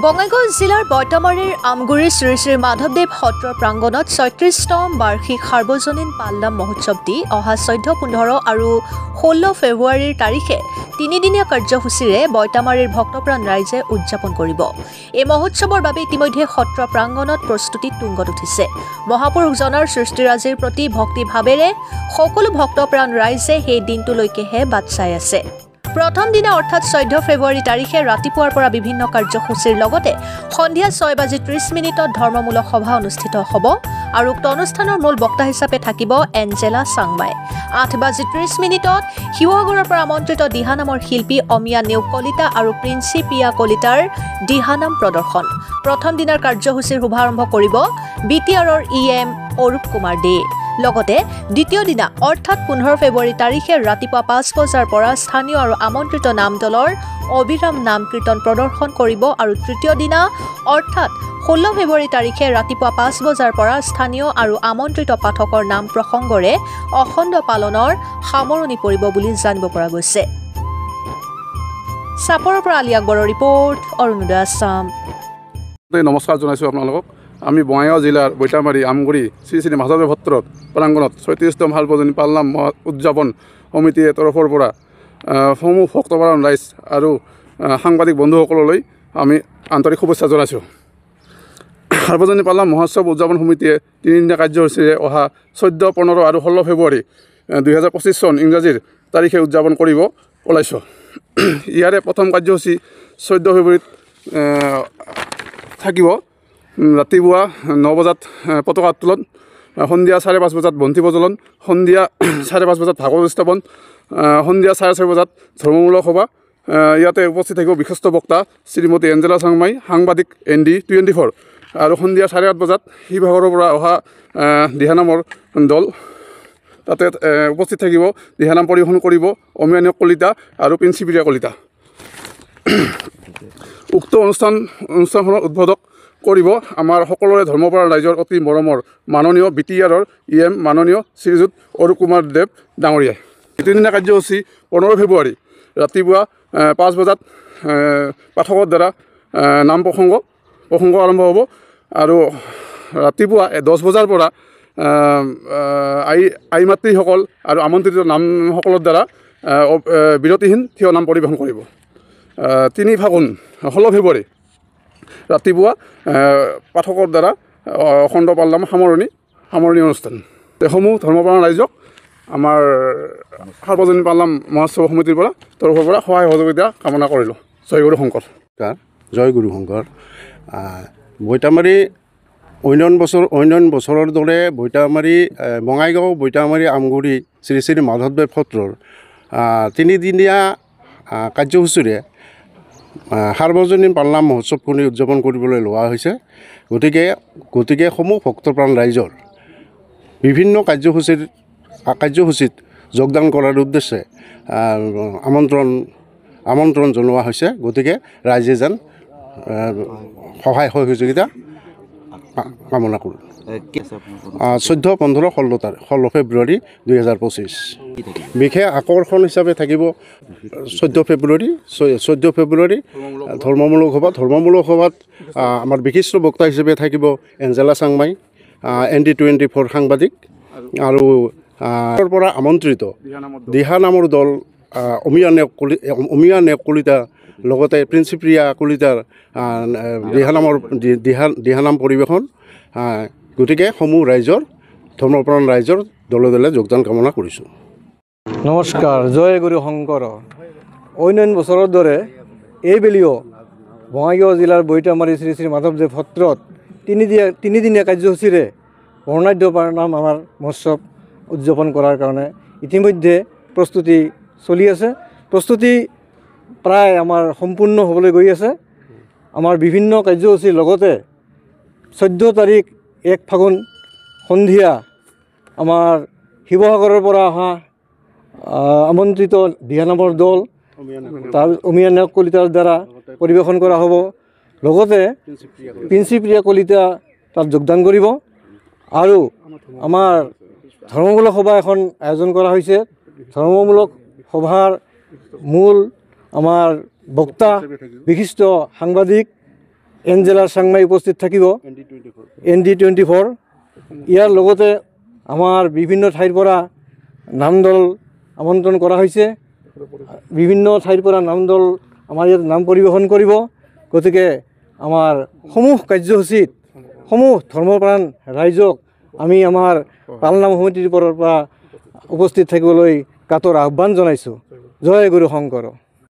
বঙাইগাঁও জিলাৰ বৈতামাৰীৰ আমগুৰি শ্ৰী শ্ৰী মাধৱদেৱ সত্ৰ প্ৰাংগণত ৩৬তম বাৰ্ষিক সাৰ্বজনীন পালনাম মহোৎসৱ দি অহা ১৪, ১৫ আৰু ১৬ ফেব্ৰুৱাৰীৰ তাৰিখে তিনিদিনীয়া কাৰ্যসূচীৰে বৈতামাৰীৰ ভক্তপ্ৰাণ ৰাইজে উদযাপন কৰিব। এই মহোৎসৱৰ বাবে ইতিমধ্যে সত্ৰ প্ৰাংগণত প্ৰস্তুতি তুংগত উঠিছে। মহাপুৰুষজনাৰ সৃষ্টিৰাজিৰ প্ৰতি ভক্তিভাৱেৰে সকলো ভক্তপ্ৰাণ ৰাইজে সেই দিনটোলৈকেহে বাট চাই আছে। প্ৰথম দিনা অৰ্থাৎ ১৪ ফেব্ৰুৱাৰী তাৰিখে ৰাতিপুৱাৰ পৰা বিভিন্ন কাৰ্যসূচীৰ লগতে সন্ধিয়া ৬:৩০ ধৰ্মমূলক সভা অনুষ্ঠিত হ'ব আৰু উক্ত অনুষ্ঠানৰ মূল বক্তা হিচাপে থাকিব এঞ্জেলা চাংমাই। ৮:৩০ শিৱসাগৰৰ পৰা আমন্ত্ৰিত দিহানামৰ শিল্পী অমিয়া নেওগ কলিতা আৰু প্ৰিন্সিপিয়া কলিতাৰ দিহানাম প্ৰদৰ্শন। প্ৰথম দিনাৰ কাৰ্যসূচীৰ শুভাৰম্ভ কৰিব BTRৰ EM অৰূপ কুমাৰ দে। লগতে দ্বিতীয় দিনা অৰ্থাৎ ১৫ ফেব্ৰুৱাৰী তাৰিখে ৰাতিপুৱা ৫ বজাৰ পৰা স্থানীয় আৰু আমন্ত্ৰিত নাম দলৰ অবিৰাম নাম কীৰ্তন প্ৰদৰ্শন কৰিব আৰু তৃতীয় দিনা অৰ্থাৎ ১৬ ফেব্ৰুৱাৰী তাৰিখে ৰাতিপুৱা ৫ বজাৰ পৰা স্থানীয় আৰু আমন্ত্ৰিত পাঠকৰ নাম প্ৰসংগৰে অখণ্ড পালনৰ সামৰণি পৰিব বুলি জানিব পৰা গৈছে। চাপৰৰ পৰা আলী আকবৰৰ ৰিপৰ্ট, অৰুণোদয় আছাম। নমস্কাৰ জনাইছোঁ আপোনালোকক। আমি বঙাইগাঁও জিলাৰ বৈতামাৰী আমগুৰি শ্ৰী শ্ৰী মাধৱদেৱ সত্ৰত প্ৰাংগণত ৩৬তম সাৰ্বজনীন পালনাম উদযাপন সমিতিৰ তৰফৰ পৰা সমূহ ভক্তপ্ৰাণ ৰাইজ আৰু সাংবাদিক বন্ধুসকললৈ আমি আন্তৰিক শুভেচ্ছা জনাইছোঁ। সাৰ্বজনীন পালনাম মহোৎসৱ উদযাপন সমিতিয়ে তিনিদিনীয়া কাৰ্যসূচীৰে অহা ১৪, ১৫ আৰু ১৬ ফেব্ৰুৱাৰী ২০২৫ চন ইংৰাজীৰ তাৰিখে উদযাপন কৰিব ওলাইছোঁ। ইয়াৰে প্ৰথম কাৰ্যসূচী ১৪ ফেব্ৰুৱাৰীত থাকিব। ৰাতিপুৱা ৯ বজাত পতাকা উত্তোলন, সন্ধিয়া ৫:৩০ বজাত বন্তি প্ৰজ্বলন, সন্ধিয়া ৫:৩০ বজাত ভাগৱত স্থাপন, সন্ধিয়া ৪:৩০ বজাত ধৰ্মমূলক সভা। ইয়াতে উপস্থিত থাকিব বিশিষ্ট বক্তা শ্ৰীমতী এঞ্জেলা চাংমাই, সাংবাদিক ND24 আৰু সন্ধিয়া ৮:৩০ বজাত শিৱসাগৰৰ পৰা অহা দিহানামৰ দল। তাতে উপস্থিত থাকিব দিহানাম পৰিৱেশন কৰিব অমিয়া নেওগ কলিতা আৰু প্ৰিন্সিপিয়া কলিতা। উক্ত অনুষ্ঠানখনৰ উদ্বোধক কৰিব আমাৰ সকলোৰে ধৰ্মপ্ৰাণ ৰাইজৰ অতি মৰমৰ মাননীয় BTRৰ EM মাননীয় শ্ৰীযুত অৰূপ কুমাৰ দেৱ ডাঙৰীয়াই। তিনিদিনীয়া কাৰ্যসূচী ১৫ ফেব্ৰুৱাৰী ৰাতিপুৱা ৫ বজাত পাঠকৰ দ্বাৰা নাম প্ৰসংগ আৰম্ভ হ'ব আৰু ৰাতিপুৱা ১০ বজাৰ পৰা আই মাতৃসকল আৰু আমন্ত্ৰিত নামসকলৰ দ্বাৰা বিৰতিহীন থিয় নাম পৰিৱেশন কৰিব। ৩ ফাগুন ১৬ ফেব্ৰুৱাৰী ৰাতিপুৱা পাঠকৰ দ্বাৰা অখণ্ড পালনাম সামৰণি অনুষ্ঠান। এইসমূহ ধৰ্মপ্ৰাণ ৰাইজক আমাৰ সাৰ্বজনীন পালনাম মহোৎসৱ সমিতিৰ পৰা তৰফৰ পৰা সহায় সহযোগিতা কামনা কৰিলোঁ। জয় গুৰু শংকৰ। জয় গুৰু শংকৰ। বৈতামাৰী অন্য বছৰৰ দৰে বঙাইগাঁও বৈতামাৰী আমগুৰি শ্ৰী শ্ৰী মাধৱদেৱ সত্ৰৰ তিনিদিনীয়া কাৰ্যসূচীৰে সাৰ্বজনীন পালনাম মহোৎসৱখনি উদযাপন কৰিবলৈ লোৱা হৈছে। গতিকে সমূহ ভক্তপ্ৰাণ ৰাইজৰ বিভিন্ন কাৰ্যসূচীত যোগদান কৰাৰ উদ্দেশ্যে আমন্ত্ৰণ জনোৱা হৈছে। গতিকে ৰাইজে যেন সহায় সহযোগিতা কামনা কৰোঁ। ১৪, ১৫, ১৬ ফেব্ৰুৱাৰী ২০২৫ বিশেষ আকৰ্ষণ হিচাপে থাকিব ১৪ ফেব্ৰুৱাৰী ধৰ্মমূলক সভাত আমাৰ বিশিষ্ট বক্তা হিচাপে থাকিব এঞ্জেলা চাংমাই, ND24 সাংবাদিক আৰু তাৰ পৰা আমন্ত্ৰিত দিহানামৰ দল অমিয়া নেওগ কলিতা, লগতে প্ৰিন্সিপিয়া কলিতাৰ দিহানাম পৰিৱেশন। গতিকে সমূহ ধৰ্মপ্ৰাণ ৰাইজৰ দলে দলে যোগদান কামনা কৰিছোঁ। নমস্কাৰ, জয় গুৰু শংকৰ। অন্য বছৰৰ দৰে এইবেলিও বঙাইগাঁও জিলাৰ বৈতামাৰী শ্ৰী শ্ৰী মাধৱদেৱ সত্ৰত তিনিদিনীয়া কাৰ্যসূচীৰে বৰ্ণাঢ্য পালনাম আমাৰ মহোৎসৱ উদযাপন কৰাৰ কাৰণে ইতিমধ্যে প্ৰস্তুতি চলি আছে। প্ৰস্তুতি প্ৰায় আমাৰ সম্পূৰ্ণ হ'বলৈ গৈ আছে। আমাৰ বিভিন্ন কাৰ্যসূচীৰ লগতে ১৪ তাৰিখ ১ ফাগুন সন্ধিয়া আমাৰ শিৱসাগৰৰ পৰা অহা আমন্ত্ৰিত দিহানামৰ দল তাৰ অমিয়া নেওগ কলিতাৰ দ্বাৰা পৰিৱেশন কৰা হ'ব। লগতে প্ৰিন্সিপিয়া কলিতা তাত যোগদান কৰিব আৰু আমাৰ ধৰ্মমূলক সভা এখন আয়োজন কৰা হৈছে। ধৰ্মমূলক সভাৰ মূল আমাৰ বক্তা বিশিষ্ট সাংবাদিক এঞ্জেলা চাংমাই উপস্থিত থাকিব, ND24। ইয়াৰ লগতে আমাৰ বিভিন্ন ঠাইৰ পৰা নামদল আমন্ত্ৰণ কৰা হৈছে। বিভিন্ন ঠাইৰ পৰা নামদল আমাৰ ইয়াত নাম পৰিৱেশন কৰিব। গতিকে আমাৰ সমূহ কাৰ্যসূচীত সমূহ ধৰ্মপ্ৰাণ ৰাইজক আমি আমাৰ পালনাম সমিতিৰ পৰা উপস্থিত থাকিবলৈ কাতৰ আহ্বান জনাইছোঁ। জয় গুৰু শংকৰ।